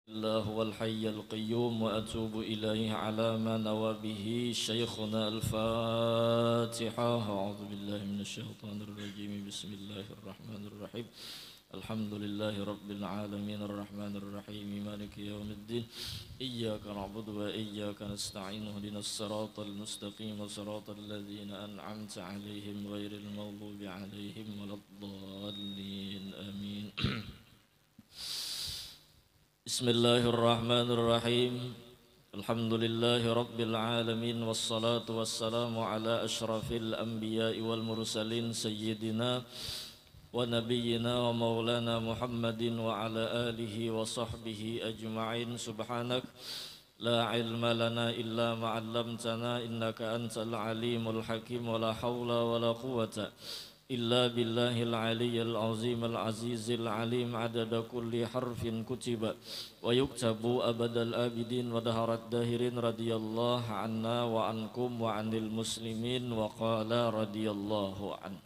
الله هو الحي القيوم وأتوب إليه على ما نوى به شيخنا الفاتحة. أعوذ بالله من الشيطان الرجيم. بسم الله الرحمن الرحيم. الحمد لله رب العالمين الرحمن الرحيم مالك يوم الدين. إياك نعبد وإياك نستعين. اهدنا الصراط المستقيم صراط الذين أنعمت عليهم غير المغضوب عليهم ولا الضالين آمين. Bismillahirrahmanirrahim. Alhamdulillahi rabbil alamin wassalatu wassalamu ala asyrafil anbiya'i wal mursalin sayyidina wa nabiyyina wa maulana Muhammadin wa ala alihi wa sahbihi ajma'in. Subhanak la ilma lana illa ma 'allamtana innaka antal alimul hakim wa la haula wa la quwwata إلا بالله العلي العظيم العزيز العليم عدد كل حرف كتب ويكتب أبد الآبدين ودهر الداهرين رضي الله عنا وعنكم وعن المسلمين وقال رضي الله عنه.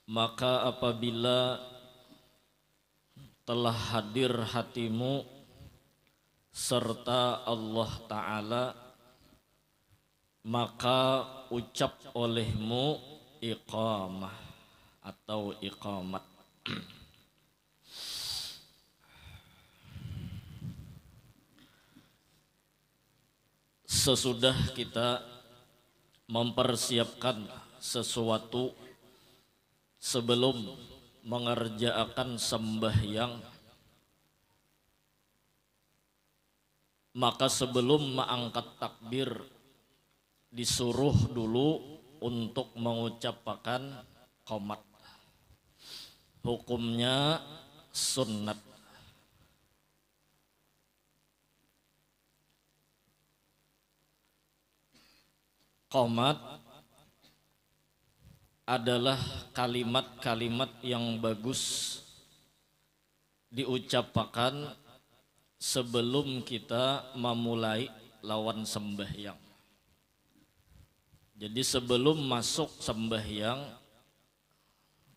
Maka apabila telah hadir hatimu serta Allah Ta'ala, maka ucap olehmu iqamah atau iqamat. Sesudah kita mempersiapkan sesuatu sebelum mengerjakan sembahyang, maka sebelum mengangkat takbir disuruh dulu untuk mengucapkan qomat. Hukumnya sunnat. Qomat adalah kalimat-kalimat yang bagus diucapkan sebelum kita memulai lawan sembahyang. Jadi sebelum masuk sembahyang,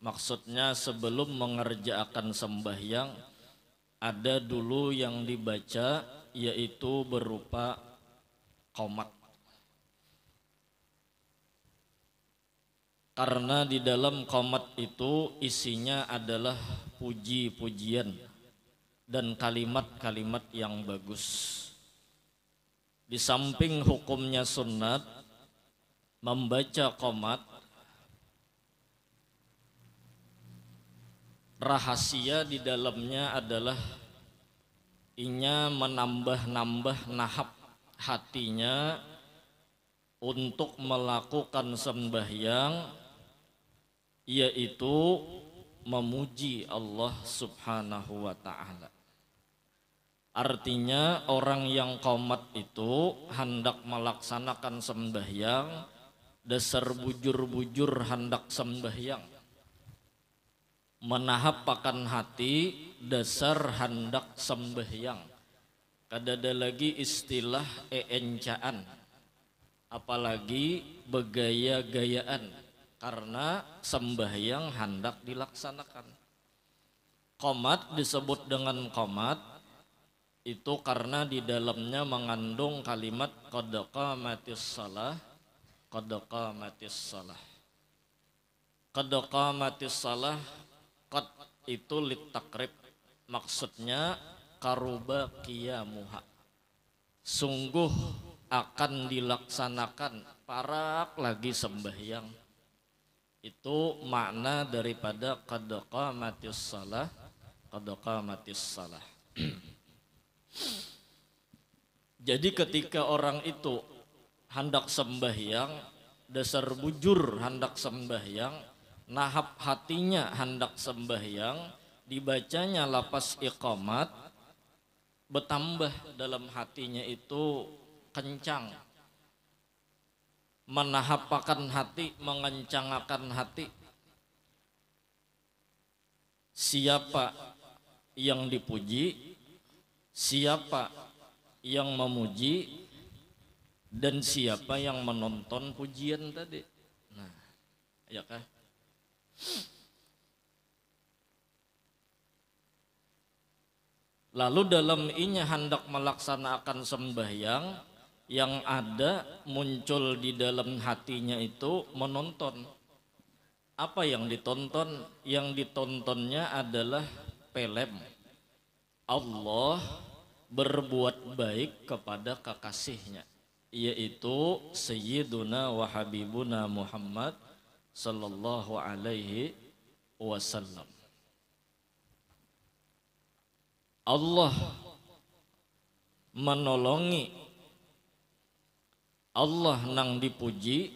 maksudnya sebelum mengerjakan sembahyang, ada dulu yang dibaca, yaitu berupa qomat. Karena di dalam qomat itu isinya adalah puji-pujian dan kalimat-kalimat yang bagus. Di samping hukumnya sunnat, membaca qomat, rahasia di dalamnya adalah inya menambah-nambah nahap hatinya untuk melakukan sembahyang, yaitu memuji Allah Subhanahu wa ta'ala. Artinya orang yang qomat itu hendak melaksanakan sembahyang, dasar bujur-bujur hendak sembahyang, menahapkan hati dasar hendak sembahyang. Kadada lagi istilah eencaan, apalagi begaya-gayaan, karena sembahyang hendak dilaksanakan. Qomat disebut dengan qomat itu karena di dalamnya mengandung kalimat qad qamatis shalah. Qad qamatis shalah. Qad qamatis shalah, qad itu litakrib, maksudnya karuba qiyamuha, sungguh akan dilaksanakan, parak lagi sembahyang. Itu makna daripada qad qamatis shalah. Qad qamatis shalah. Jadi ketika orang itu hendak sembahyang, dasar bujur hendak sembahyang, nahap hatinya hendak sembahyang, dibacanya lapas iqamat, bertambah dalam hatinya itu kencang, menahapkan hati, mengencangkan hati. Siapa yang dipuji, siapa yang memuji, dan siapa yang menonton pujian tadi. Nah, ya kan? Lalu dalam inya hendak melaksanakan sembahyang, yang ada muncul di dalam hatinya itu menonton. Apa yang ditonton? Yang ditontonnya adalah film Allah berbuat baik kepada kekasihnya, yaitu Sayyiduna wa Habibuna Muhammad sallallahu alaihi wasallam. Allah menolongi, Allah nang dipuji,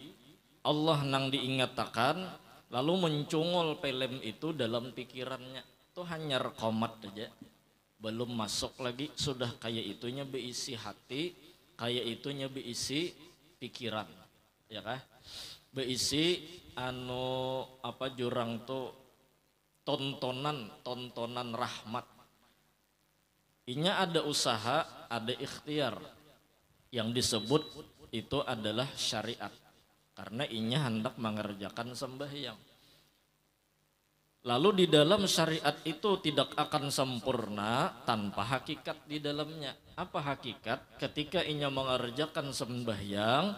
Allah nang diingatakan, lalu mencungol film itu dalam pikirannya. Itu hanya rekomat aja, belum masuk lagi sudah kayak itunya beisi hati, kayak itunya beisi pikiran, ya kah? Beisi apa jurang tuh tontonan rahmat. Inya ada usaha, ada ikhtiar. Yang disebut itu adalah syariat, karena inya hendak mengerjakan sembahyang. Lalu di dalam syariat itu tidak akan sempurna tanpa hakikat di dalamnya. Apa hakikat? Ketika inya mengerjakan sembahyang,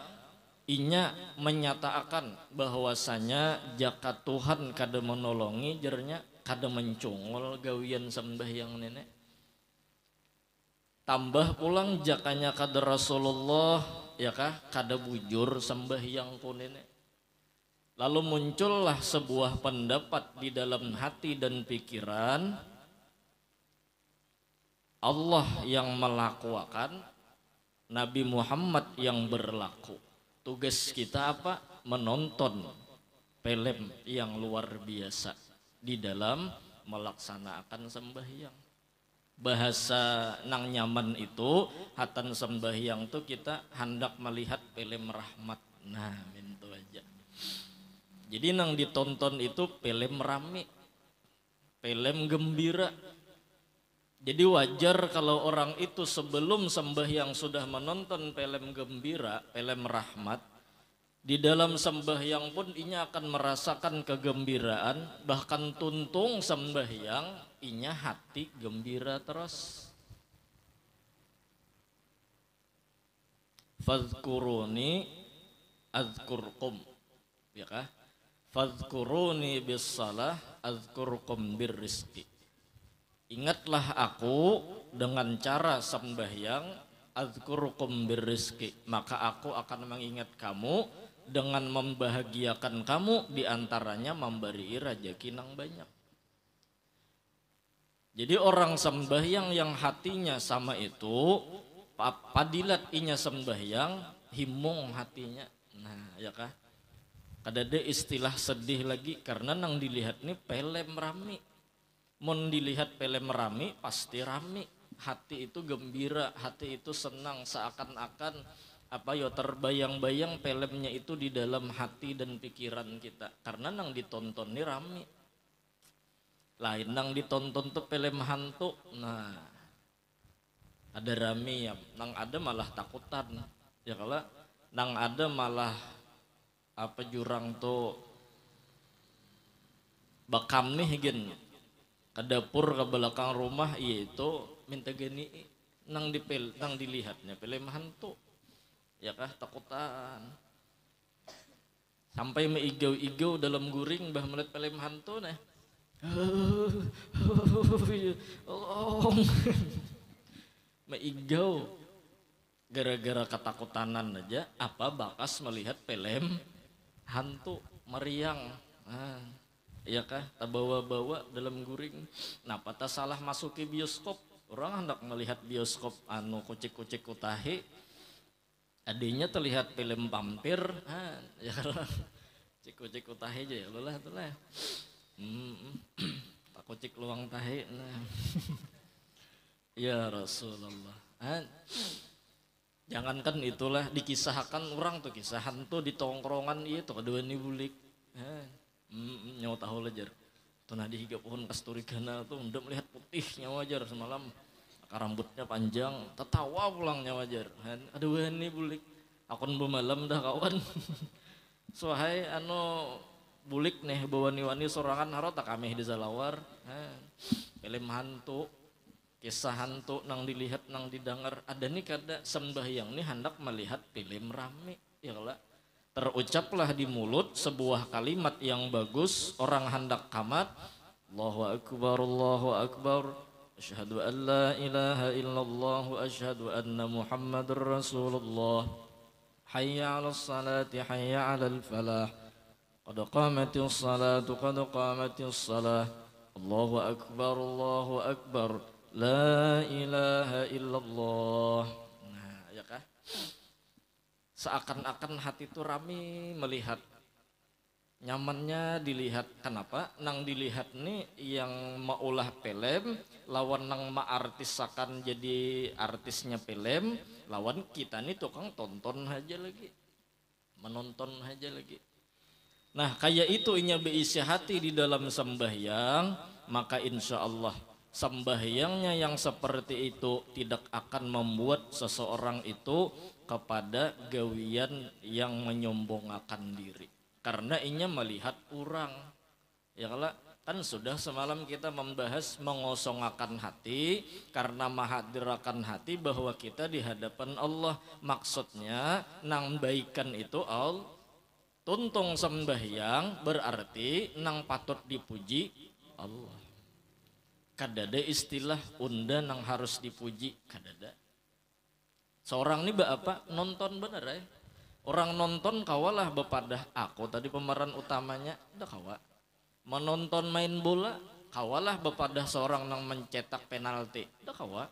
inya menyatakan bahwasanya jaka Tuhan kada menolongi jernya, kada mencungol gawian sembahyang nenek. Tambah pulang jakanya kada Rasulullah, ya kah, kada bujur sembahyang pun nenek. Lalu muncullah sebuah pendapat di dalam hati dan pikiran, Allah yang melakukan, Nabi Muhammad yang berlaku. Tugas kita apa? Menonton film yang luar biasa di dalam melaksanakan sembahyang. Bahasa nang nyaman itu hatan sembahyang tuh kita hendak melihat film rahmat. Nah, itu aja. Jadi nang ditonton itu film rame, film gembira. Jadi wajar kalau orang itu sebelum sembahyang sudah menonton film gembira, film rahmat. Di dalam sembahyang pun inya akan merasakan kegembiraan, bahkan tuntung sembahyang inya hati gembira terus. Fadhkuruni azkurkum, ya kah? Fadhkuruni bis-salah azkurkum bir-rizqi. Ingatlah aku dengan cara sembahyang, azkurkum bir-rizqi, maka aku akan mengingat kamu dengan membahagiakan kamu, diantaranya memberi rezeki nang banyak. Jadi orang sembahyang yang hatinya sama itu, padilat inya sembahyang, himung hatinya. Nah, ya kah? Kada ada istilah sedih lagi, karena nang dilihat nih film rami. Mun dilihat film rami pasti rami. Hati itu gembira, hati itu senang, seakan-akan apa ya terbayang-bayang filmnya itu di dalam hati dan pikiran kita, karena nang ditonton nih rami. Lain nang ditonton tuh film hantu, nah ada rami ya, nang ada malah takutan, ya kalau nang ada malah apa jurang tuh bakam nih gen ke dapur ke belakang rumah, itu minta gini nang dilihatnya film hantu. Ya kah, takutan. Sampai meigau-igau dalam guring bah melihat film hantu nah. Meigau gara-gara ketakutanan aja, apa bakas melihat film hantu meriang. Nah, ya kah, terbawa-bawa dalam guring. Nah, patah salah masuki bioskop. Orang hendak melihat bioskop kucik-kucik kutahe. Adanya terlihat film vampir, ya ciku-ciku tahe aja ya, lah tuh lah, tak kucik luang tahe, nah. Ya Rasulullah, jangankan itulah, dikisahkan orang tuh kisah hantu di tongkrongan itu kedua nih bulik, nyawa tahu lejar, tuh nadi higa pohon kasturi gana tuh udah melihat putihnya wajar semalam. Rambutnya panjang, tertawa pulangnya wajar. Aduh ini bulik, akun bemalam dah kawan. Sohai bulik nih bawa wani sorangan harot tak kami di salawar. Film hantu, kisah hantu nang dilihat nang didengar. Ada nih kada sembahyang nih hendak melihat film rame, ya lah. Terucaplah di mulut sebuah kalimat yang bagus, orang hendak kamat, Allahu akbar, Allahu akbar, asyhadu an la ilaha illallah wa asyhadu anna Muhammadar Rasulullah. Hayya 'alas salati, hayya 'alal falah. Qad qamatis salatu, qad qamatis salah. Allahu akbar, Allahu akbar. La ilaha illallah. Nah, ya kah? Seakan-akan hati itu rame melihat, nyamannya dilihat. Kenapa? Nang dilihat nih yang maulah film, lawan nang ma artis akan jadi artisnya film, lawan kita nih tukang tonton aja lagi, menonton aja lagi. Nah kayak itu inya beisi hati di dalam sembahyang, maka insya Allah sembahyangnya yang seperti itu tidak akan membuat seseorang itu kepada gawian yang menyombongkan diri, karena inya melihat orang. Ya kan sudah semalam kita membahas mengosongkan hati karena menghadirkan hati bahwa kita di hadapan Allah. Maksudnya nang baikan itu all tuntung sembahyang berarti nang patut dipuji Allah. Kadada istilah unda nang harus dipuji, kadada. Seorang ini apa? Nonton bener ya. Orang nonton kawalah bepadah aku tadi pemeran utamanya, udah kawa. Menonton main bola kawalah bepadah seorang nang mencetak penalti, udah kawa.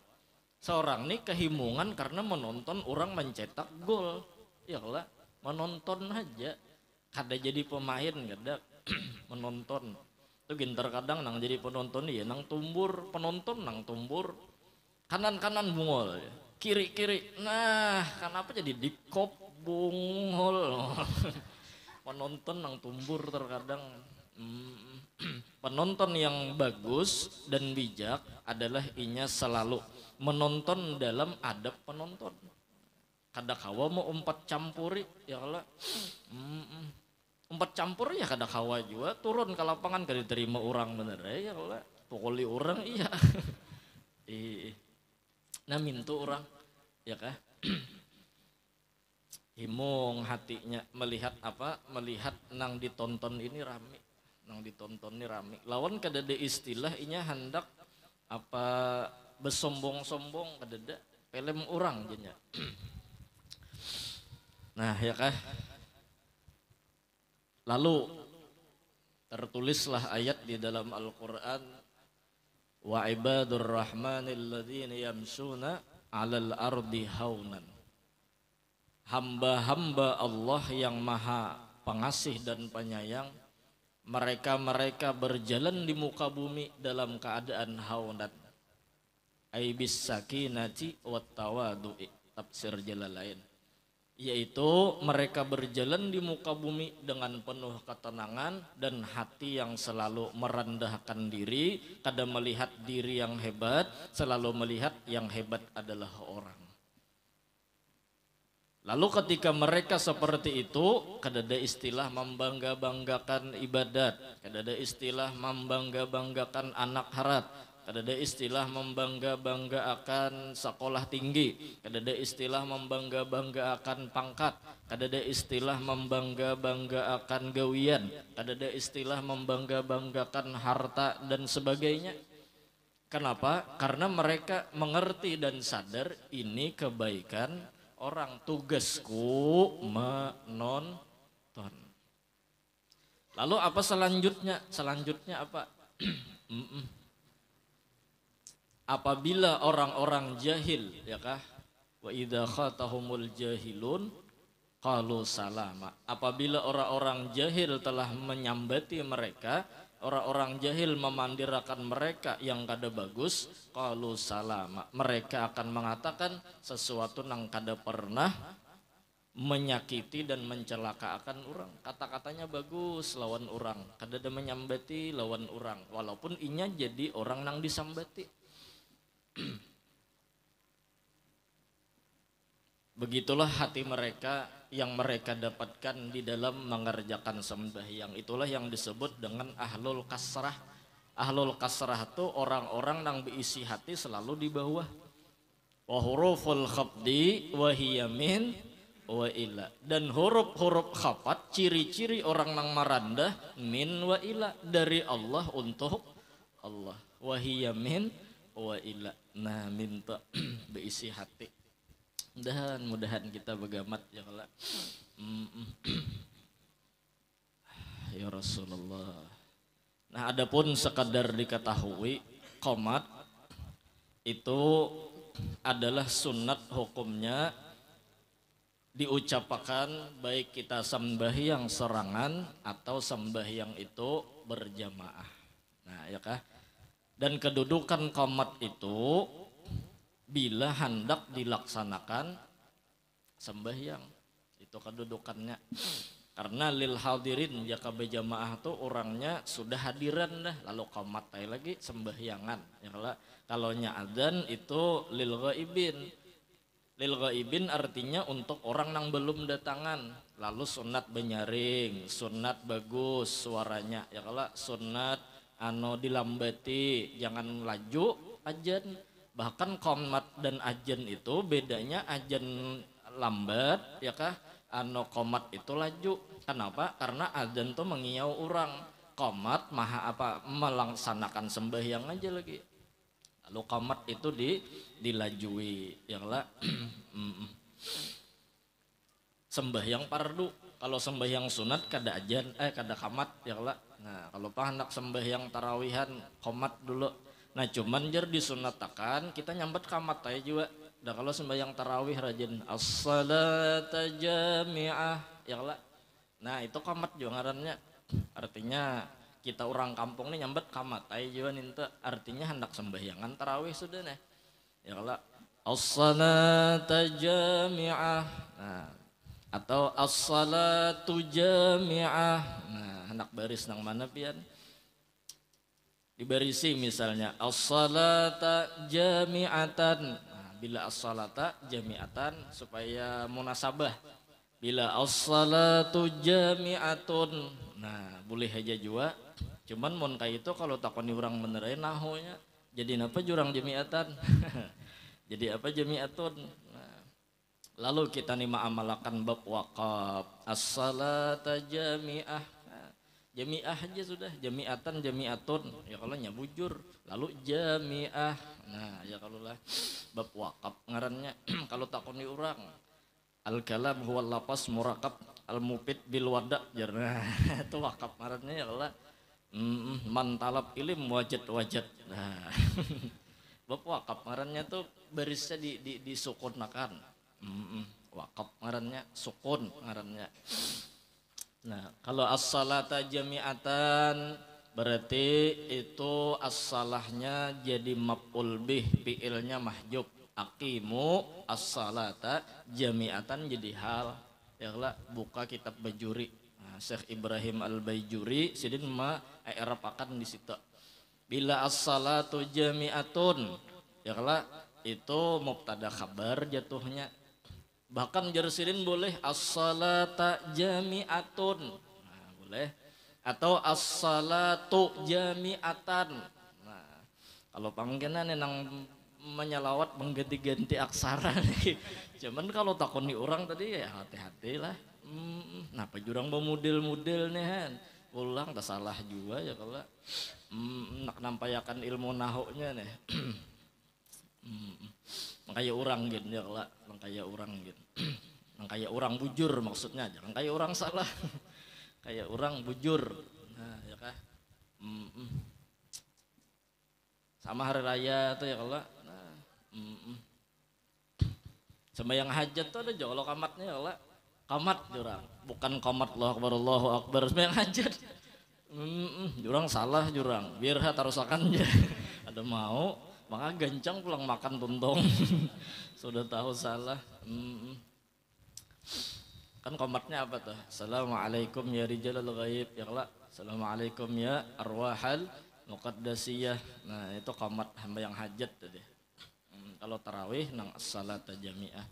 Seorang ini kehimungan karena menonton orang mencetak gol. Ya lah, menonton aja. Kada jadi pemain, kada menonton. Itu gintar kadang nang jadi penonton ya nang tumbur, penonton nang tumbur. Kanan-kanan bungol ya. Kiri-kiri, nah kenapa jadi dikop bungol. Penonton nang tumbur terkadang. Penonton yang bagus dan bijak adalah inya selalu menonton dalam adab penonton. Kada kawa mau umpat campuri, ya kalau umpat campur ya kada kawa juga turun ke lapangan kada diterima orang bener ya kalau pukuli orang iya. Nah mintu orang ya kah himung hatinya melihat apa, melihat nang ditonton ini rame, nang ditonton ini rame, lawan kadada istilah inya hendak apa besombong-sombong, kadada film orang jenya. Nah ya kah, lalu tertulislah ayat di dalam Al-Quran, wa ibadur rahmanil ladzina yamshuna 'alal ardi haunan. Hamba-hamba Allah yang maha pengasih dan penyayang, mereka berjalan di muka bumi dalam keadaan haunan. Aibis sakinati wat tawadu'i, tafsir Jalalain. Yaitu mereka berjalan di muka bumi dengan penuh ketenangan dan hati yang selalu merendahkan diri, kada melihat diri yang hebat, selalu melihat yang hebat adalah orang. Lalu ketika mereka seperti itu, kada ada istilah membangga-banggakan ibadat, kada ada istilah membangga-banggakan anak harat, kada ada istilah membangga-banggakan sekolah tinggi, kada ada istilah membangga-banggakan pangkat, kada ada istilah membangga-banggakan gawian, kada ada istilah membangga-banggakan harta dan sebagainya. Kenapa? Karena mereka mengerti dan sadar ini kebaikan orang, tugasku menonton. Lalu apa selanjutnya? Selanjutnya apa? Apabila orang-orang jahil, ya kah? Wa idza khatahumul jahilun qalu salama. Apabila orang-orang jahil telah menyambati mereka, orang-orang jahil memandirakan mereka yang kada bagus, qalu salama. Mereka akan mengatakan sesuatu yang kada pernah menyakiti dan mencelakakan orang. Kata-katanya bagus lawan orang, kada ada menyambati lawan orang, walaupun inya jadi orang nang disambati. Begitulah hati mereka yang mereka dapatkan di dalam mengerjakan sembahyang. Itulah yang disebut dengan ahlul kasrah, Ahlul kasrah tuh orang-orang yang berisi hati selalu di bawah. Wa huruful khafdi wa hiya min wa ila. Dan huruf-huruf khafat ciri-ciri orang nang marandah min wa ila, dari Allah untuk Allah. Wa hiya min wa ila. Nah, minta berisi hati. Mudahan kita begamat ya Allah. Ya Rasulullah. Nah, adapun sekadar diketahui, qomat itu adalah sunat hukumnya diucapkan baik kita sembahyang serangan atau sembahyang itu berjamaah. Nah, ya kah? Dan kedudukan qomat itu bila hendak dilaksanakan sembahyang, itu kedudukannya. Karena lil hadirin ya KB jamaah tuh orangnya sudah hadiran dah, lalu qomat lagi sembahyangan. Ya kalau adzan itu lil ghaibin. Lil ghaibin artinya untuk orang yang belum datangan. Lalu sunat benyaring, sunat bagus suaranya. Ya kalau sunat dilambati, jangan laju ajan. Bahkan qomat dan ajan itu bedanya, ajan lambat ya kah? Qomat itu laju. Kenapa? Karena adzan tuh mengiau orang. Qomat melaksanakan sembahyang aja lagi. Lalu qomat itu dilajui ya lah. Sembahyang fardu. Kalau sembahyang sunat kada adzan kada qomat ya lah. Nah, kalau hendak sembahyang tarawihan qomat dulu. Nah, cuman jer disunatakan kita nyambet qomat aja juga. Dah kalau sembahyang tarawih rajin as-salata jami'ah ya lah. Nah, itu qomat juga ngarannya. Artinya kita orang kampung nih nyambet qomat aja juga ninta, artinya hendak sembahyangan tarawih sudah nih. Ya lah as-salata jami'ah. Nah, atau as-salatu jami'ah. Nah, hendak baris nang mana pian? Dibarisi misalnya as-salata jami'atan. Bila as-salata jami'atan supaya munasabah. Bila as-salatu jami'atun. Nah, boleh aja juga. Cuman mun kayak itu kalau takoni orang beneran nahunya. Jadi apa jurang jami'atan? Jadi apa jami'atun? Nah, lalu kita nih ma'amalakan bab waqaf. As-salata jami'ah. Nah, jami'ah aja sudah. Jami'atan jami'atun. Ya kalau nyabujur. Lalu jami'ah. Nah, ya kalau lah bab wakaf ngarannya kalau takoni orang al-kalam huwa lapas murakab al-mufid bil wada. Nah, itu wakaf ngarannya ya Allah. Man talab ilim wajad. Nah, bab wakaf ngarannya tuh barisnya disukunkan. Wakaf ngarannya sukun ngarannya. Nah, kalau as-salata jami'atan berarti itu as-salahnya jadi maf'ul bih, fi'ilnya mahjub. Aqimu as-salata jami'atan jadi hal. Ya lah buka kitab Bajuri. Nah, Syekh Ibrahim Al-Baijuri sidin i'rapakan di situ. Bila as-salatu jami'atun, ya lah itu mubtada khabar jatuhnya. Bahkan jersidin boleh as-salata jami'atun. Nah, boleh. Atau as-salatu jami'atan. Nah, kalau panggilan yang menyalawat mengganti-ganti aksara nih. Cuman kalau takoni orang tadi ya hati-hati lah. Napa jurang bemudel-mudel nih kan. Pulang tak salah juga ya kalau nak nampayakan ilmu nahunya nih. Makanya orang gitu ya kalau makanya orang gitu. Makanya orang bujur maksudnya, jangan kayak orang salah. Kayak orang bujur. Nah, ya kah? Sama hari raya tuh ya kalau sembahyang hajat tuh ada jolo kamatnya ya kalau kamat jurang, bukan kamat Allahu Akbar sembahyang hajat. Jurang salah jurang, biar tarusakan aja. Ada mau, maka gancang pulang makan tuntong. Sudah tahu salah. Kan komatnya apa tuh? Assalamualaikum ya rijalal ghaib ya Allah. Assalamualaikum ya arwahal muqaddasiyah. Nah, itu komat hamba yang hajat tadi. Kalau tarawih nang as-salata jami'ah.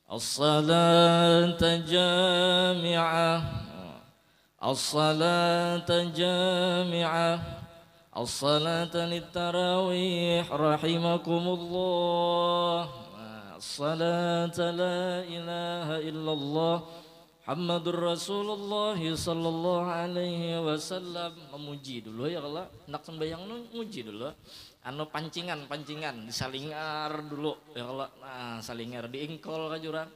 As-salata jami'ah. As-salata jami'ah. As-salata lit-tarawih rahimakumullah. As-salata la ilaha illallah Muhammadur Rasulullah sallallahu alaihi wasallam. Memuji dulu ya Allah, nak sembahyang nu muji dulu. Anu pancingan disalingar dulu ya Allah. Nah, salingar diingkol ka jurang.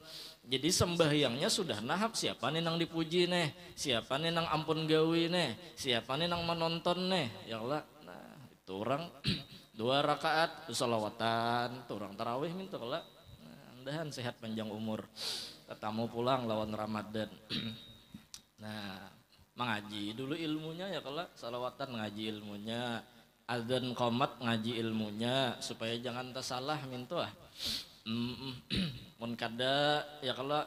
Jadi sembahyangnya sudah nahap, siapa nih nang dipuji nih, siapa nih nang ampun gawi nih, siapa nih nang menonton nih ya Allah. Nah itu orang 2 rakaat sholawatan, itu orang tarawih minta Allah. Nah, mudahan sehat panjang umur, ketemu pulang lawan Ramadan. Nah mengaji dulu ilmunya ya Allah, sholawatan ngaji ilmunya, adzan qomat ngaji ilmunya, supaya jangan tersalah minta. Mun kada ya kalau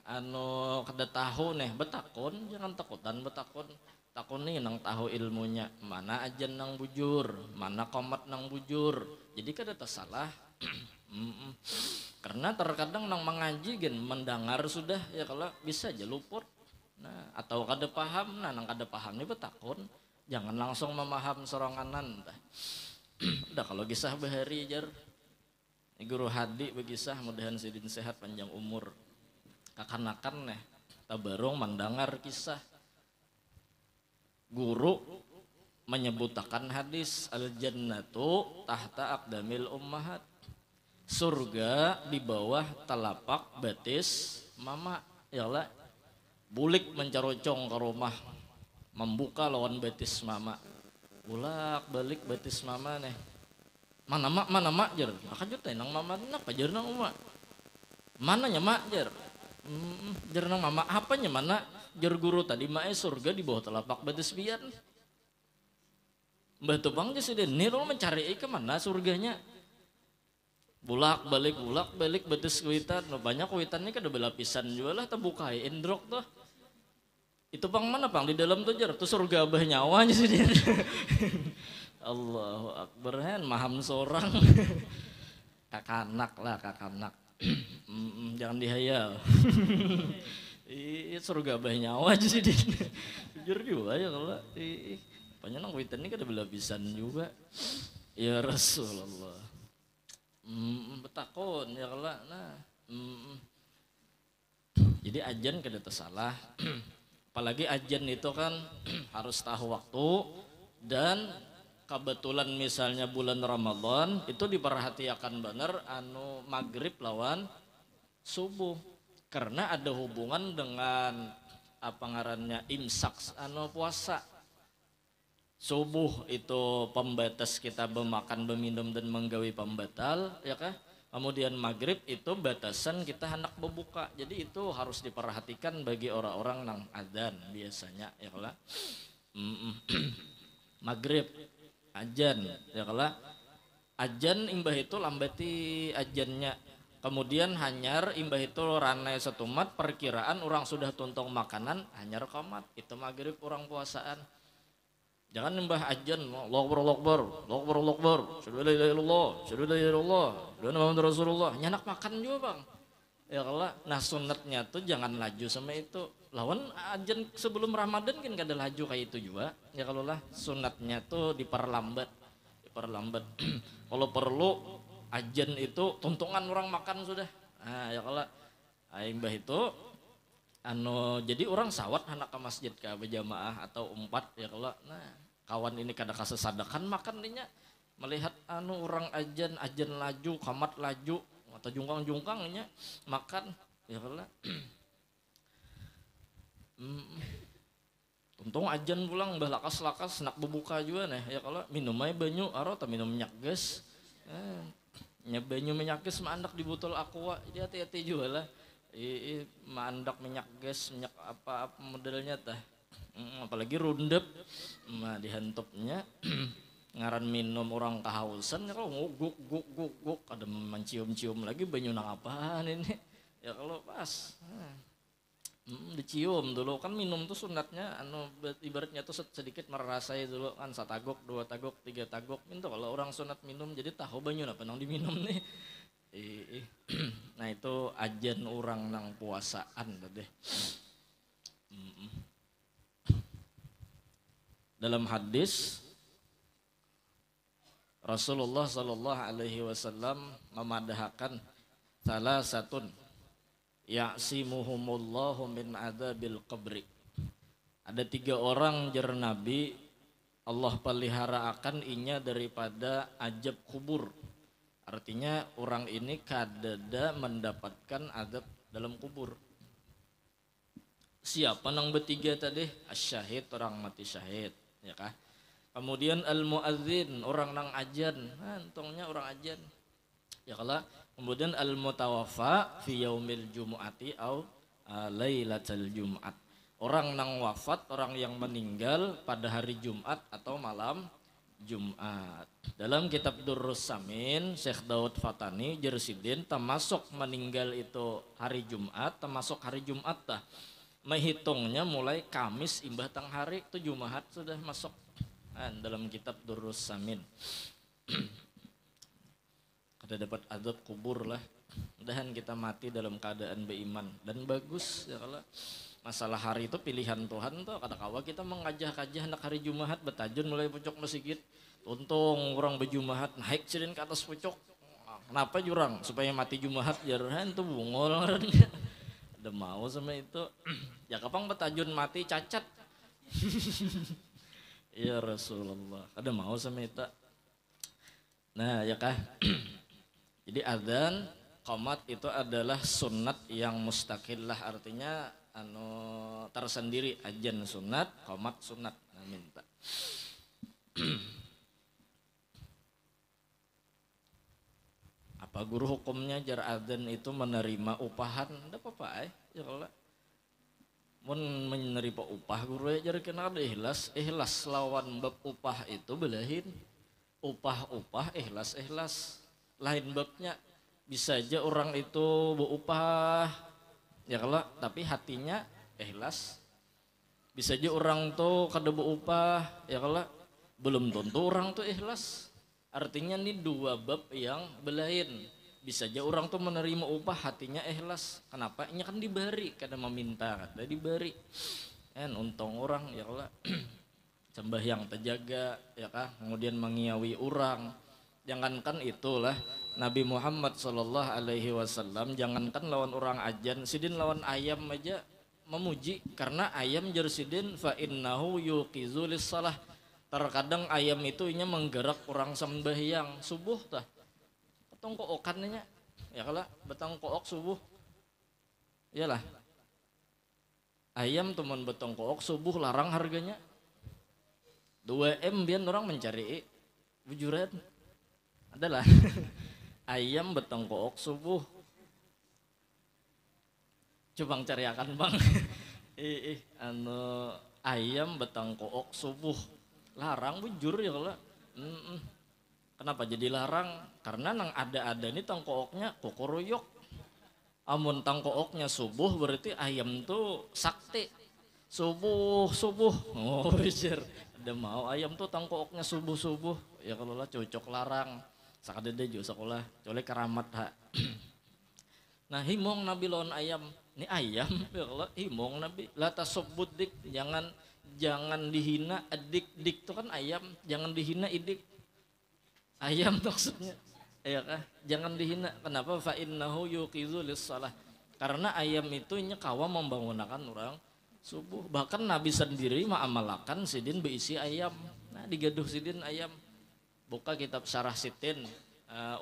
anu kada tahu nih betakun, jangan betakun nih nang tahu ilmunya, mana ajan nang bujur, mana komat nang bujur, jadi kada tersalah. Karena terkadang nang mengaji gen mendengar sudah ya kalau bisa aja luput. Nah atau kada paham, nah nang kada paham nih betakun, jangan langsung memaham soranganan. Udah kalau kisah bahari jar guru hadi begisah, mudahan sidin sehat panjang umur. Kakanakan nih tabarong mendengar kisah guru menyebutakan hadis al jannatu tahta aqdamil ummahat, surga di bawah telapak betis mama ya Allah. Bulik mencarocong ke rumah, membuka lawan betis mama, bulak balik betis mama nih. Mana mak jar, akan juta nang mama nak jar nang mak, mananya mak jar, jar nang mama apanya mana jar guru tadi mak surga di bawah telapak betis pian. Mbah tupang sih deh, nih lo mencari ke mana surganya, bulak balik betis kuitan, no, banyak kuitannya kan ada belapisan juga lah, terbuka indrok tuh. Itu pang mana pang di dalam tuh jar, tuh surga abah nyawanya sih dia. Allahu Akbar, maham seorang. Kakanak lah kakanak. Jangan dihayal. Surga abah nyawa aja sih dia. Jujur juga ya kalau banyak nang witan ini kada belapisan juga. Ya Rasulullah. Betakon ya kalau nah. Jadi ajan kada tersalah. Apalagi ajan itu kan harus tahu waktu, dan kebetulan misalnya bulan Ramadan itu diperhatikan bener anu maghrib lawan subuh, karena ada hubungan dengan apa ngarannya imsak anu puasa. Subuh itu pembatas kita bemakan, beminum dan menggawi pembatal ya kah. Kemudian maghrib itu batasan kita hendak berbuka. Jadi itu harus diperhatikan bagi orang-orang nang adzan biasanya ya kala. Maghrib ajan ya kala. Ajan imbah itu lambati ajannya. Kemudian hanyar imbah itu ranai setumat, perkiraan orang sudah tuntong makanan hanyar komat. Itu maghrib orang puasaan. Jangan mbah ajan, Allahu Akbar, syahadu la ilaha illallah, syahadu la ilaha illallah, dan Muhammad Rasulullah. Nyanak makan juga bang. Ya kalau, nah sunatnya tuh jangan laju sama itu. Lawan ajan sebelum Ramadan kan gak ada laju kayak itu juga. Ya kalau lah sunatnya tuh diperlambat. Kalau perlu ajan itu tuntungan orang makan sudah. Nah ya kalau, mbah itu. Jadi orang sawat anak ke masjid ke berjamaah atau umpat ya kalau nah kawan ini kada kasesadakan makan dinya melihat orang ajan laju kamat laju atau jungkang-jungkangnya makan ya kalau untung ajan pulang bah lakas nak berbuka juga nih ya kalau minum aja banyu aro atau minum minyak gas banyu minyak gas mandak di botol aqua jadi hati-hati juga lah. Mandak minyak gas, minyak apa modelnya tah, apalagi rundep, nah dihentupnya ngaran minum orang kehausan ya kalau guk ada mencium lagi banyu nang apaan ini ya kalau pas dicium dulu kan minum tuh sunatnya ibaratnya tuh sedikit merasai dulu kan 1 tagok 2 tagok 3 tagok itu kalau orang sunat minum jadi tahu banyu apa nang diminum nih. Nah itu ajan orang nang puasaan deh. Dalam hadis Rasulullah sallallahu alaihi wasallam memadahkan salah satun ya'simuhumullahu min adzabil qabri. Ada 3 orang jar Nabi Allah pelihara akan inya daripada ajab kubur. Artinya orang ini kadada mendapatkan azab dalam kubur. Siapa nang bertiga tadi? Asyahid, orang mati syahid, ya kah? Kemudian al-muadzin, orang nang ajan, antongnya orang ajan. Ya kala. Kemudian al-mutawaffa fi yaumil jumu'ati au lailatul jum'at. Orang nang wafat, orang yang meninggal pada hari Jumat atau malam Jumat. Dalam kitab Durrus Samin, Syekh Daud Fatani jersidin termasuk meninggal itu hari Jumat, termasuk hari Jumat dah. Menghitungnya mulai Kamis imbah tang hari itu Jumat sudah masuk. Dalam kitab Durrus Samin. Kada dapat azab kubur lah. Mudahan kita mati dalam keadaan beriman dan bagus ya kalau masalah hari itu pilihan Tuhan tuh. Kadang-kadang kita mengajah-kajah anak hari Jumat betajun mulai pucuk masjid. Untung orang berjumahat naik sidin ke atas pucuk. Kenapa jurang? Supaya mati Jumat jaran itu bungol. Ada mau sama itu. Ya kapang betajun mati cacat. Ya Rasulullah. Ada mau sama itu. Nah ya kah. Jadi adzan qomat itu adalah sunat yang mustaqillah, artinya tersendiri. Ajan sunat, qomat sunat. Nah, minta. Apa guru hukumnya jar adzan itu menerima upahan? Ndak apa-apa ya kalau mun menerima upah guru jar kena ada ikhlas lawan bab upah itu belahin. Upah ikhlas lain babnya. Bisa aja orang itu berupah ya kalau tapi hatinya ikhlas. Bisa aja orang tuh kada berupah ya kalau belum tentu orang tuh ikhlas. Artinya nih 2 bab yang belain. Bisa aja orang tuh menerima upah hatinya ikhlas. Kenapa? Ini kan diberi, kada meminta, kada diberi. Untung orang ya kalau sembahyang terjaga ya kah, kemudian mengiawi orang. Jangankan itulah Nabi Muhammad sallallahu alaihi wasallam jangankan lawan orang ajan, sidin lawan ayam aja memuji karena ayam jar sidin fa innahu yuqizu lis-shalah. Terkadang ayam itu inya menggerak orang sembahyang subuh tah. Betong kookannya ya kala betong kook subuh. Iyalah. Ayam teman betong kook subuh larang harganya. 2M biar orang mencari bujuran. Adalah ayam betong kook subuh. Coba cariakan bang. Ayam betong kook subuh. Larang bujur ya kalau. Kenapa jadi larang? Karena nang ada ini tangkooknya kokoroyok. Amun tangkooknya subuh berarti ayam tuh sakti. Subuh. Oh bijar. Ada mau ayam tuh tangkooknya subuh. Ya kalau lah cocok larang. Sakadede juga sekolah. Colek keramat ha. Nah himong Nabi lawan ayam. Ini ayam ya kalau himong Nabi. La tasubud dik, jangan dihina dik tuh kan ayam, jangan dihina idik. Ayam maksudnya. Ya kah? Jangan dihina. Kenapa? Fa innahu yuqizu lis-shalah. Karena ayam itu kawa membangunkan orang subuh. Bahkan Nabi sendiri mengamalkan sidin berisi ayam. Nah, digaduh sidin ayam. Buka kitab Syarah Sitin.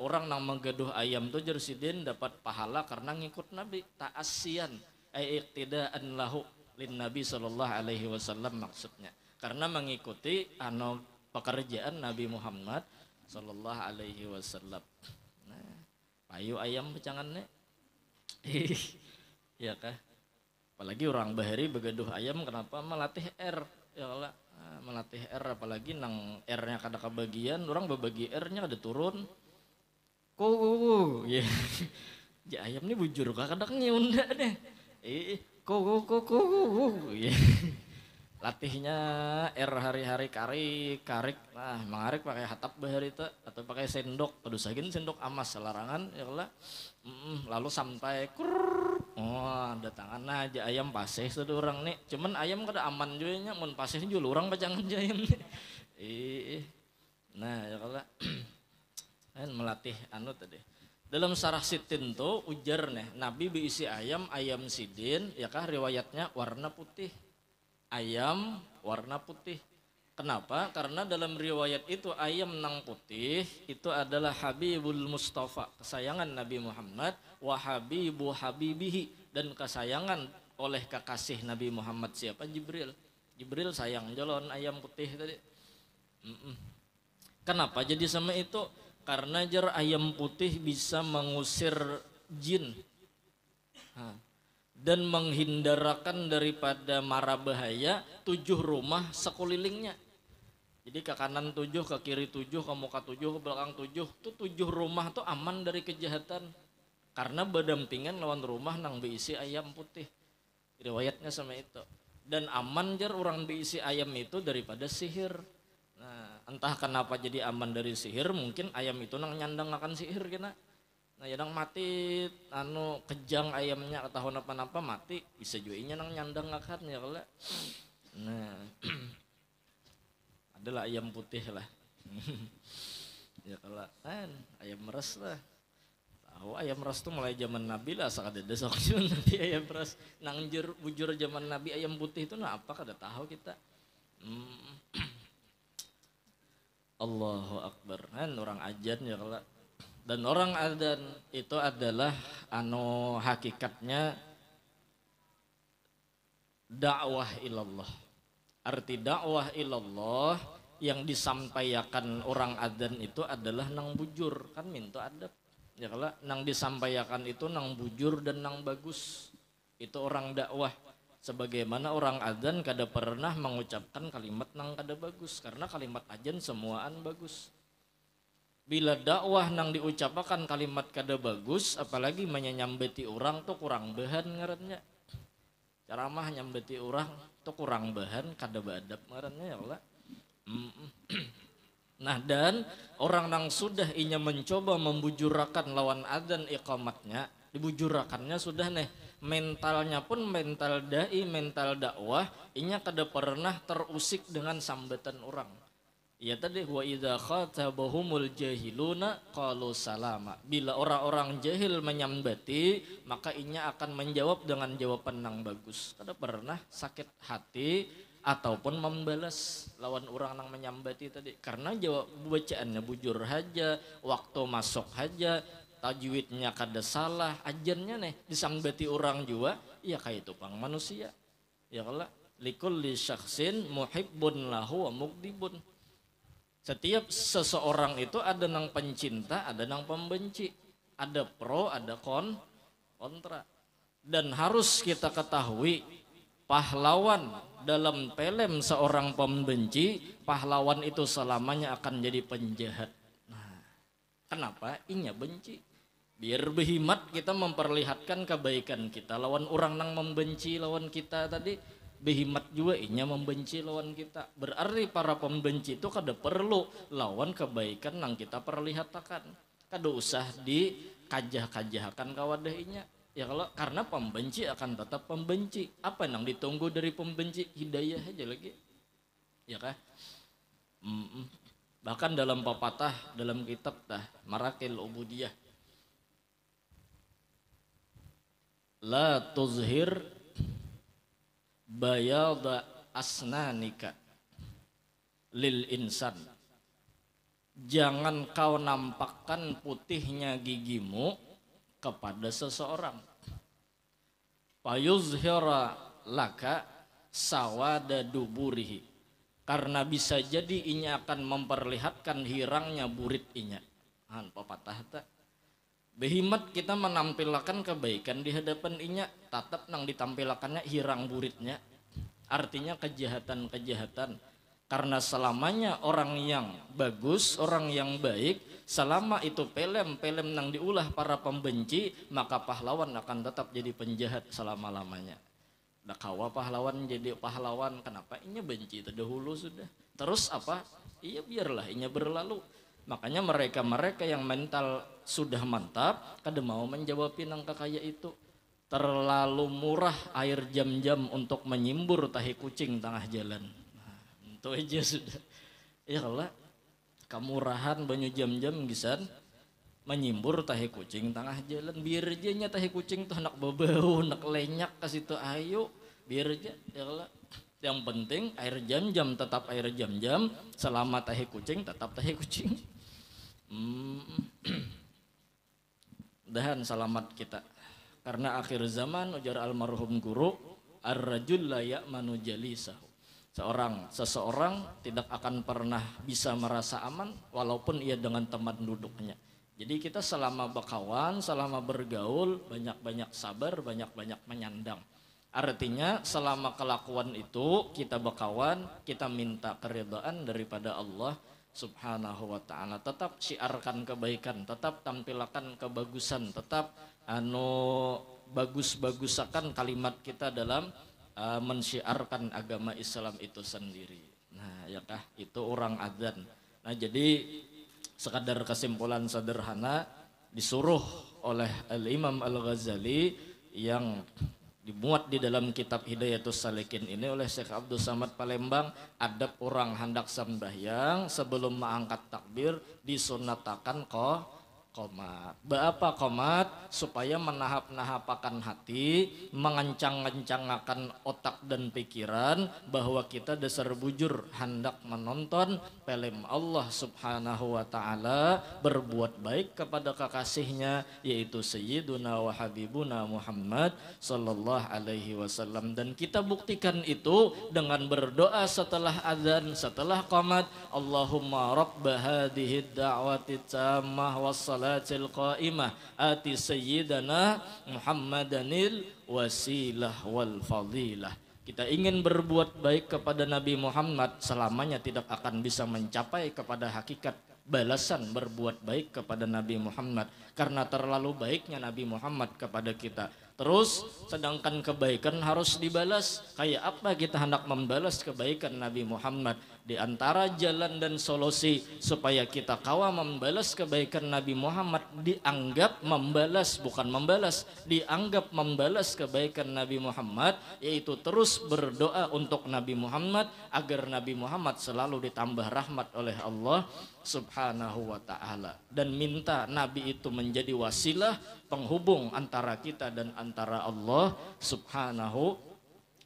Orang nang menggaduh ayam tuh jar sidin dapat pahala karena ngikut Nabi. Ta'assiyan ai iqtidaan lahu lin Nabi sallallahu alaihi wasallam maksudnya. Karena mengikuti pekerjaan Nabi Muhammad sallallahu alaihi wasallam. Nah, payu ayam pecangannya. Ya kah? Apalagi orang bahari begaduh ayam kenapa melatih R ya Allah. Melatih R apalagi nang R-nya kada kebagian, orang berbagi R-nya kada turun. Ya. Ya ayam ini bujur kadang nyiunda deh. Ya. Latihnya R hari-hari karik. Nah, mengarik pakai hatap bahari itu atau pakai sendok. Aduh sagin sendok amas larangan ya Allah. Lalu sampai datangan aja ayam paseh sudah orang nih. Cuman ayam kada aman juga nya mun paseh juga orang pacangan ayam nih. Nah ya kalau kan melatih anu tadi dalam sarah sitin tuh ujar nih Nabi berisi ayam sidin ya kah riwayatnya warna putih ayam warna putih. Kenapa? Karena dalam riwayat itu ayam nang putih itu adalah Habibul Mustafa, kesayangan Nabi Muhammad, wa habibu habibihi, dan kesayangan oleh kekasih Nabi Muhammad siapa? Jibril. Jibril sayang jolon ayam putih tadi. Kenapa jadi sama itu? Karena jar ayam putih bisa mengusir jin. Dan menghindarkan daripada mara bahaya 7 rumah sekelilingnya. Jadi ke kanan 7, ke kiri 7, ke muka 7, ke belakang 7. Itu 7 rumah tuh aman dari kejahatan. Karena berdampingan lawan rumah nang berisi ayam putih. Riwayatnya sama itu. Dan aman jar orang berisi ayam itu daripada sihir. Nah, entah kenapa jadi aman dari sihir, mungkin ayam itu nang nyandang akan sihir kena. Nah, yang mati anu kejang ayamnya ketahuan apa-apa mati, bisa juga inya nang nyandang akan ya kalau. Nah, adalah ayam putih lah. Ya kalau kan ayam meres lah. Tahu ayam meres tuh mulai zaman Nabi lah sakadede sok Nabi ayam meres nang bujur zaman Nabi ayam putih itu nah apa kada tahu kita. Allahu Akbar. Kan orang ajan ya kalau dan orang adzan itu adalah anu hakikatnya dakwah ilallah. Arti dakwah ilallah yang disampaikan orang adzan itu adalah nang bujur kan minta adab. Ya kalau nang disampaikan itu nang bujur dan nang bagus. Itu orang dakwah. Sebagaimana orang adzan kada pernah mengucapkan kalimat nang kada bagus karena kalimat adzan semuaan bagus. Bila dakwah nang diucapkan kalimat kada bagus apalagi menyambeti orang tuh kurang bahan ngarannya. Ceramah nyambeti orang tuh kurang bahan kada badab ngarannya ya Allah. Nah dan orang nang sudah inya mencoba membujurakan lawan adzan iqamatnya, dibujurakannya sudah nih mentalnya pun mental dai, mental dakwah, inya kada pernah terusik dengan sambatan orang. Ya tadi wa idza khatabahumul jahiluna qalu salama. Bila orang-orang jahil menyambati, maka inya akan menjawab dengan jawaban nang bagus. Kada pernah sakit hati ataupun membalas lawan orang nang menyambati tadi karena jawab bacaannya bujur haja, waktu masuk haja, tajwidnya kada salah, ajarnya nih disambati orang juga, ya kayak itu pang manusia. Ya kalau likulli syakhsin muhibbun lahu wa mugdibun. Setiap seseorang itu ada nang pencinta, ada nang pembenci, ada pro, ada kontra. Dan harus kita ketahui pahlawan dalam film seorang pembenci, pahlawan itu selamanya akan jadi penjahat. Nah, kenapa? Inya benci. Biar berhimat kita memperlihatkan kebaikan kita lawan orang nang membenci lawan kita tadi. Behimat juga inya membenci lawan kita. Berarti para pembenci itu kada perlu lawan kebaikan nang kita perlihatkan. Kada usah dikajah-kajahkan kawadah inya. Ya kalau karena pembenci akan tetap pembenci. Apa yang ditunggu dari pembenci? Hidayah aja lagi. Ya kah? Bahkan dalam pepatah dalam kitab Marakil Ubudiyah. La tuzhir bayada asnanika lil insan. Jangan kau nampakkan putihnya gigimu kepada seseorang. Fayuzhira laka sawada duburihi. Karena bisa jadi inya akan memperlihatkan hirangnya burit inya. Pepatah tak. Behimat kita menampilkan kebaikan di hadapan inya, tatap nang ditampilkannya hirang buritnya. Artinya kejahatan-kejahatan. Karena selamanya orang yang bagus, orang yang baik, selama itu pelem nang diulah para pembenci, maka pahlawan akan tetap jadi penjahat selama-lamanya. Dah kawa pahlawan jadi pahlawan, kenapa? Inya benci terdahulu sudah. Terus apa? Iya biarlah inya berlalu. Makanya mereka yang mental sudah mantap, kada mau menjawab nang kakaya itu. Terlalu murah air jam-jam untuk menyimbur tahi kucing tengah jalan. Nah, itu aja sudah. Ya Allah. kamurahan banyu jam-jam gisan menyimbur tahe kucing tengah jalan biar aja nya tahe kucing tuh nak bebau nak lenyak ke situ ayo biar aja ya lah. Yang penting air jam-jam tetap air jam-jam, selama tahe kucing tetap tahe kucing. Mudahan selamat kita. Karena akhir zaman ujar almarhum guru, ar-rajul la ya'manu jalisahu. Seseorang tidak akan pernah bisa merasa aman walaupun ia dengan teman duduknya. Jadi kita selama berkawan, selama bergaul, banyak-banyak sabar, banyak-banyak menyandang. Artinya selama kelakuan itu kita berkawan, kita minta keridhaan daripada Allah Subhanahu wa ta'ala. Tetap syiarkan kebaikan, tetap tampilkan kebagusan, tetap bagus-bagusakan kalimat kita dalam mensyiarkan agama Islam itu sendiri. Nah, ya kah? Itu orang adzan. Nah, jadi sekadar kesimpulan sederhana disuruh oleh Al-Imam Al-Ghazali yang dimuat di dalam kitab Hidayatus Salikin ini oleh Syekh Abdul Samad Palembang, adab orang hendak sembahyang sebelum mengangkat takbir disunatakan qomat. Berapa qomat? Supaya menahap-nahapakan hati, mengencang-ngencangkan otak dan pikiran bahwa kita dasar bujur hendak menonton film Allah Subhanahu wa ta'ala, berbuat baik kepada kekasihnya yaitu Sayyiduna wa Habibuna Muhammad sallallahu alaihi wasallam. Dan kita buktikan itu dengan berdoa setelah azan, setelah qomat, Allahumma rabba hadhihi da'wati tammah wassalatil qa'imah ati sayyidana Muhammadanil wasilah wal fadilah. Kita ingin berbuat baik kepada Nabi Muhammad, selamanya tidak akan bisa mencapai kepada hakikat balasan berbuat baik kepada Nabi Muhammad karena terlalu baiknya Nabi Muhammad kepada kita. Terus sedangkan kebaikan harus dibalas. Kayak apa kita hendak membalas kebaikan Nabi Muhammad? Di antara jalan dan solusi supaya kita kawa membalas kebaikan Nabi Muhammad, dianggap membalas, bukan membalas, dianggap membalas kebaikan Nabi Muhammad, yaitu terus berdoa untuk Nabi Muhammad agar Nabi Muhammad selalu ditambah rahmat oleh Allah Subhanahu wa ta'ala, dan minta Nabi itu menjadi wasilah penghubung antara kita dan antara Allah Subhanahu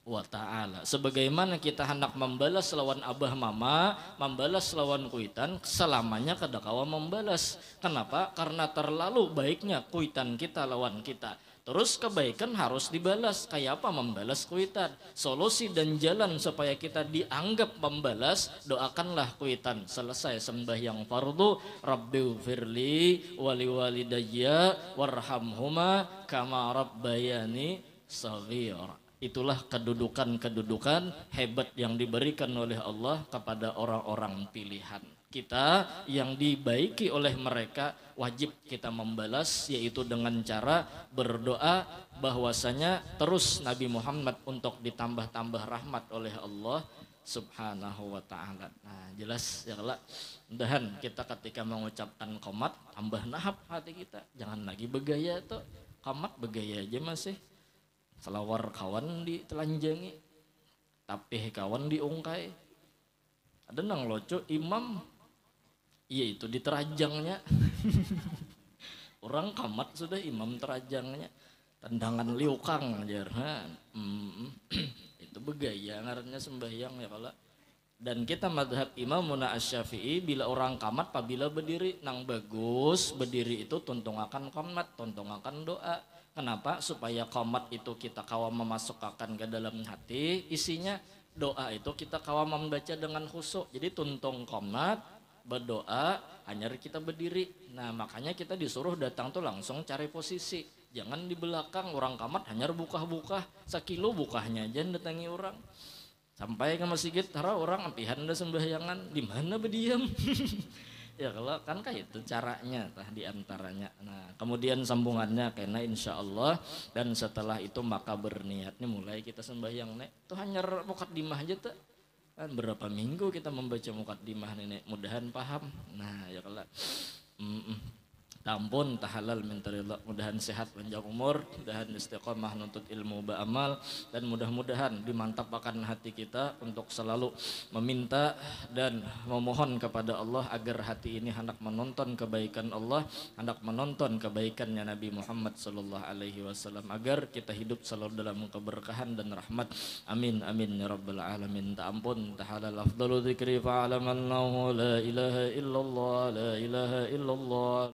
wa ta'ala. Sebagaimana kita hendak membalas lawan abah mama, membalas lawan kuitan, selamanya kada kawa membalas. Kenapa? Karena terlalu baiknya kuitan kita lawan kita. Terus kebaikan harus dibalas. Kayak apa membalas kuitan? Solusi dan jalan supaya kita dianggap membalas, doakanlah kuitan. Selesai sembahyang fardu, Rabbighfirli wali walidayya warhamhuma kama rabbayani shaghira. Itulah kedudukan-kedudukan hebat yang diberikan oleh Allah kepada orang-orang pilihan. Kita yang dibaiki oleh mereka wajib kita membalas, yaitu dengan cara berdoa bahwasanya terus Nabi Muhammad untuk ditambah-tambah rahmat oleh Allah Subhanahu wa ta'ala. Nah, jelas ya Allah. Mudahan kita ketika mengucapkan qomat tambah nahap hati kita. Jangan lagi begaya tuh. Qomat begaya aja masih. Selawar kawan ditelanjangi, tapi kawan diungkai. Ada nang loco imam, iya itu diterajangnya. Orang kamat sudah imam terajangnya, tendangan liukang jarhan. Itu begaya ngarannya sembahyang ya kalau. Dan kita madhab Imamuna Asy-Syafi'i, bila orang kamat apabila berdiri nang bagus, berdiri itu tuntungakan kamat, tuntungakan doa. Kenapa? Supaya qomat itu kita kawa memasukkan ke dalam hati, isinya doa itu kita kawa membaca dengan khusyuk. Jadi tuntung qomat, berdoa, hanya kita berdiri. Nah makanya kita disuruh datang tuh langsung cari posisi. Jangan di belakang orang kamat hanya buka-buka, sekilo bukahnya aja datangi orang. Sampai ke masjid, tara orang ampihan dah sembahyangan, di mana berdiam? Ya kalau kan kayak itu caranya tah diantaranya. Nah kemudian sambungannya karena insya Allah, dan setelah itu maka berniat nih mulai kita sembahyang nek. Tuh hanya mukaddimah aja tuh. Kan berapa minggu kita membaca mukaddimah nenek, mudahan paham. Nah ya kalau Tampun tahalal minta ridha, mudahan sehat panjang umur, mudahan istiqomah nuntut ilmu beramal, dan mudah-mudahan dimantapkan hati kita untuk selalu meminta dan memohon kepada Allah agar hati ini hendak menonton kebaikan Allah, hendak menonton kebaikannya Nabi Muhammad sallallahu alaihi wasallam, agar kita hidup selalu dalam keberkahan dan rahmat. Amin amin ya rabbal alamin. Tampun tahalal afdalu dzikri fa'alaman la ilaha illallah la ilaha illallah.